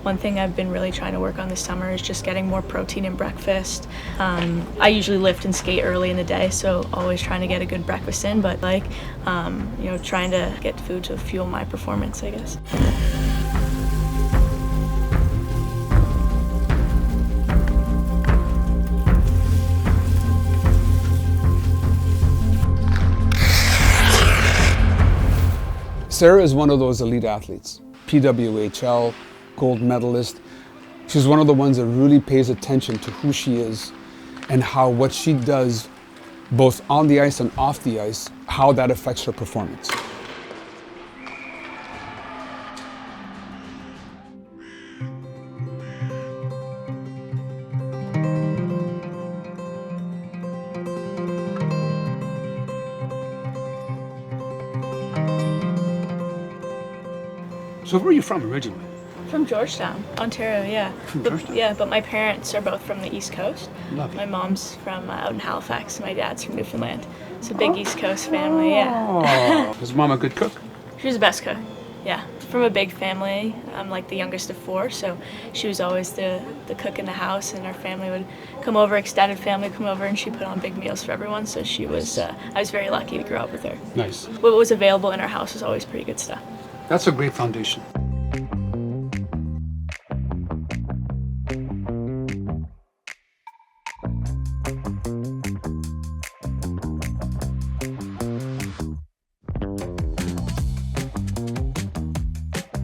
One thing I've been really trying to work on this summer is just getting more protein in breakfast. I usually lift and skate early in the day, so always trying to get a good breakfast in, but trying to get food to fuel my performance, I guess. Sarah is one of those elite athletes, PWHL, gold medalist. She's one of the ones that really pays attention to who she is and how what she does, both on the ice and off the ice, how that affects her performance. So where are you from originally? From Georgetown, Ontario, yeah. Georgetown? Yeah, but my parents are both from the East Coast. Lovely. My mom's from out in Halifax, and my dad's from Newfoundland. It's a big East Coast family, yeah. Oh, is mom a good cook? She was the best cook, yeah. From a big family, I'm like the youngest of 4, so she was always the cook in the house, and our family would come over, extended family come over, and she put on big meals for everyone, so she was, I was very lucky to grow up with her. Nice. What was available in our house was always pretty good stuff. That's a great foundation.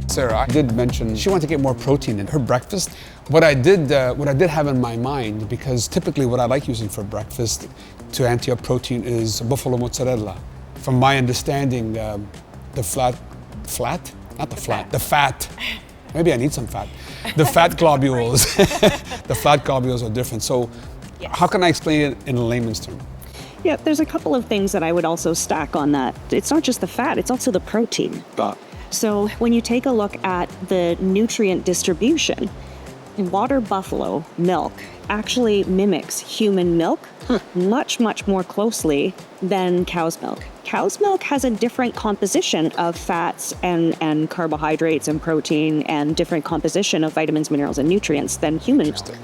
Sarah, I did mention she wanted to get more protein in her breakfast. What I did have in my mind, because typically what I like using for breakfast to ante up protein is buffalo mozzarella. From my understanding, the fat. Maybe I need some fat. The fat globules, the fat globules are different. So, Yes. How can I explain it in a layman's term? Yeah, there's a couple of things that I would also stack on that. It's not just the fat, it's also the protein. So when you take a look at the nutrient distribution, water buffalo milk actually mimics human milk much, much more closely than cow's milk. Cow's milk has a different composition of fats and carbohydrates and protein and different composition of vitamins, minerals, and nutrients than human milk.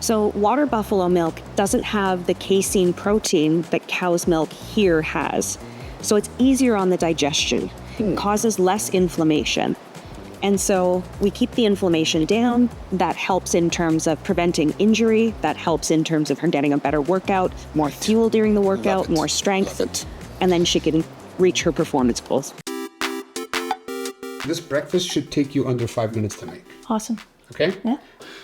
So water buffalo milk doesn't have the casein protein that cow's milk here has. So it's easier on the digestion, causes less inflammation. And so we keep the inflammation down. That helps in terms of preventing injury. That helps in terms of her getting a better workout, more fuel during the workout, more strength. And then she can reach her performance goals. This breakfast should take you under 5 minutes to make. Awesome. Okay? Yeah.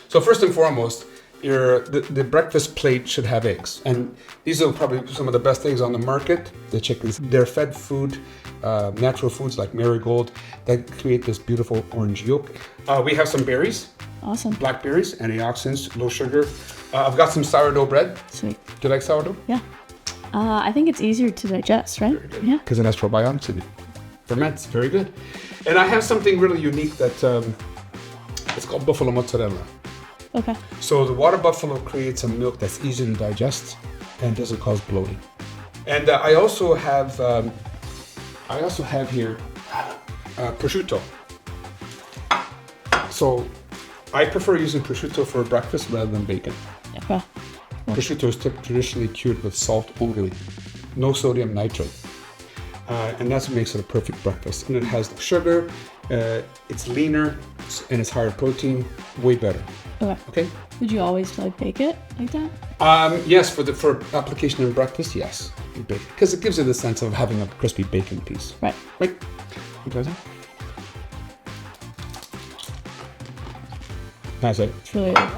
So first and foremost, the breakfast plate should have eggs. And these are probably some of the best eggs on the market, the chickens. They're fed food, natural foods like marigold that create this beautiful orange yolk. We have some berries. Awesome. Blackberries, antioxidants, low sugar. I've got some sourdough bread. Sweet. Do you like sourdough? Yeah. I think it's easier to digest, right? Yeah. Because it has probiotics in it. Ferments, very good. And I have something really unique that it's called buffalo mozzarella. Okay. So the water buffalo creates a milk that's easy to digest and doesn't cause bloating. And I also have here prosciutto. So I prefer using prosciutto for breakfast rather than bacon. Okay. Prosciutto is traditionally cured with salt only, no sodium nitrate. And that's what makes it a perfect breakfast. And it has sugar, it's leaner, and it's higher protein, way better. Okay? Would you always bake it like that? Yes, for application in breakfast, yes. Because it gives you the sense of having a crispy bacon piece. Right. Right? Okay. That's it. It's really good.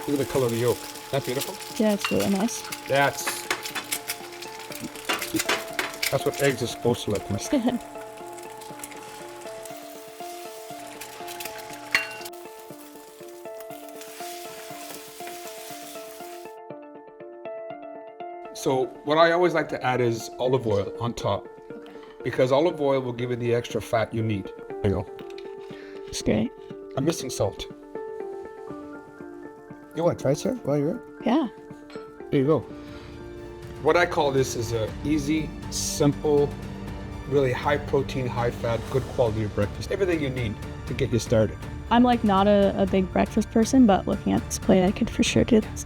Look at the color of the yolk. Isn't that beautiful? Yeah, it's really nice. That's what eggs are supposed to look like. So what I always like to add is olive oil on top, because olive oil will give you the extra fat you need. There you go. It's great. I'm missing salt. You want to try, sir? While you're Yeah. there you go. What I call this is a easy, simple, really high protein, high fat, good quality of breakfast. Everything you need to get you started. I'm like not a big breakfast person, but looking at this plate, I could for sure do this.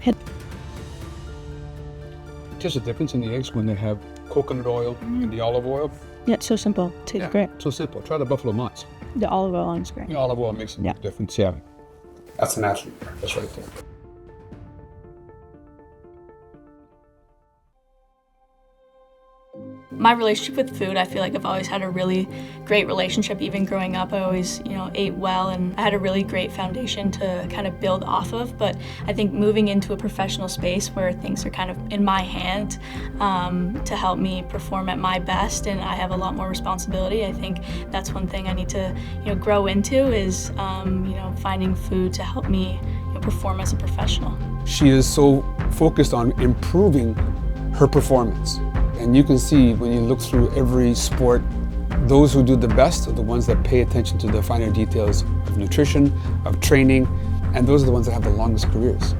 Just a difference in the eggs when they have coconut oil and the olive oil. Yeah, it's so simple. Tastes great. So simple. Try the buffalo mott's. The olive oil is great. The olive oil makes a big difference, yeah. That's an athlete breakfast right there. My relationship with food, I feel like I've always had a really great relationship. Even growing up, I always, ate well, and I had a really great foundation to kind of build off of. But I think moving into a professional space where things are kind of in my hand to help me perform at my best, and I have a lot more responsibility. I think that's one thing I need to, grow into is, finding food to help me perform as a professional. She is so focused on improving her performance. And you can see when you look through every sport, those who do the best are the ones that pay attention to the finer details of nutrition, of training, and those are the ones that have the longest careers.